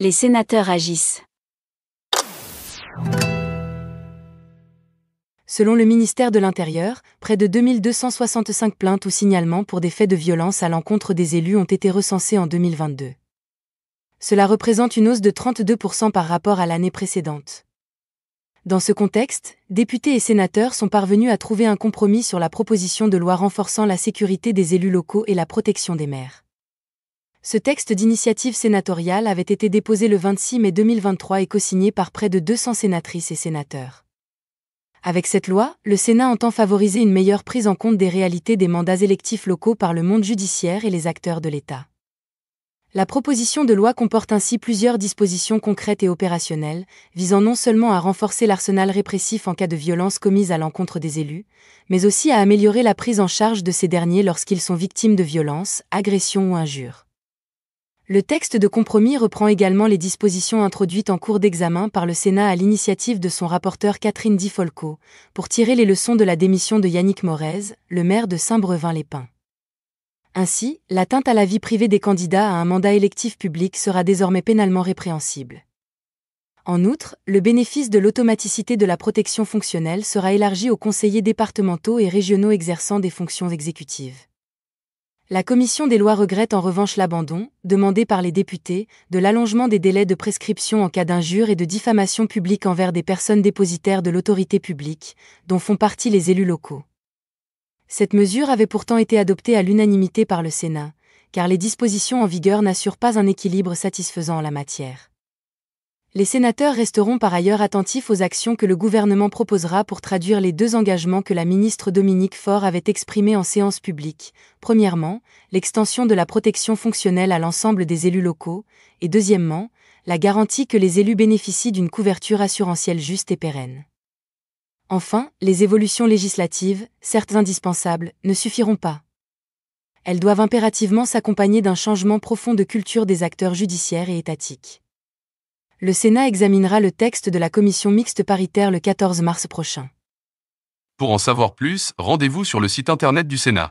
Les sénateurs agissent. Selon le ministère de l'Intérieur, près de 2265 plaintes ou signalements pour des faits de violence à l'encontre des élus ont été recensés en 2022. Cela représente une hausse de 32% par rapport à l'année précédente. Dans ce contexte, députés et sénateurs sont parvenus à trouver un compromis sur la proposition de loi renforçant la sécurité des élus locaux et la protection des maires. Ce texte d'initiative sénatoriale avait été déposé le 26 mai 2023 et co-signé par près de 200 sénatrices et sénateurs. Avec cette loi, le Sénat entend favoriser une meilleure prise en compte des réalités des mandats électifs locaux par le monde judiciaire et les acteurs de l'État. La proposition de loi comporte ainsi plusieurs dispositions concrètes et opérationnelles, visant non seulement à renforcer l'arsenal répressif en cas de violence commise à l'encontre des élus, mais aussi à améliorer la prise en charge de ces derniers lorsqu'ils sont victimes de violences, agressions ou injures. Le texte de compromis reprend également les dispositions introduites en cours d'examen par le Sénat à l'initiative de son rapporteur Catherine Di Folco, pour tirer les leçons de la démission de Yannick Morez, le maire de Saint-Brevin-les-Pins. Ainsi, l'atteinte à la vie privée des candidats à un mandat électif public sera désormais pénalement répréhensible. En outre, le bénéfice de l'automaticité de la protection fonctionnelle sera élargi aux conseillers départementaux et régionaux exerçant des fonctions exécutives. La commission des lois regrette en revanche l'abandon, demandé par les députés, de l'allongement des délais de prescription en cas d'injure et de diffamation publique envers des personnes dépositaires de l'autorité publique, dont font partie les élus locaux. Cette mesure avait pourtant été adoptée à l'unanimité par le Sénat, car les dispositions en vigueur n'assurent pas un équilibre satisfaisant en la matière. Les sénateurs resteront par ailleurs attentifs aux actions que le gouvernement proposera pour traduire les deux engagements que la ministre Dominique Faure avait exprimés en séance publique. Premièrement, l'extension de la protection fonctionnelle à l'ensemble des élus locaux, et deuxièmement, la garantie que les élus bénéficient d'une couverture assurantielle juste et pérenne. Enfin, les évolutions législatives, certes indispensables, ne suffiront pas. Elles doivent impérativement s'accompagner d'un changement profond de culture des acteurs judiciaires et étatiques. Le Sénat examinera le texte de la commission mixte paritaire le 14 mars prochain. Pour en savoir plus, rendez-vous sur le site internet du Sénat.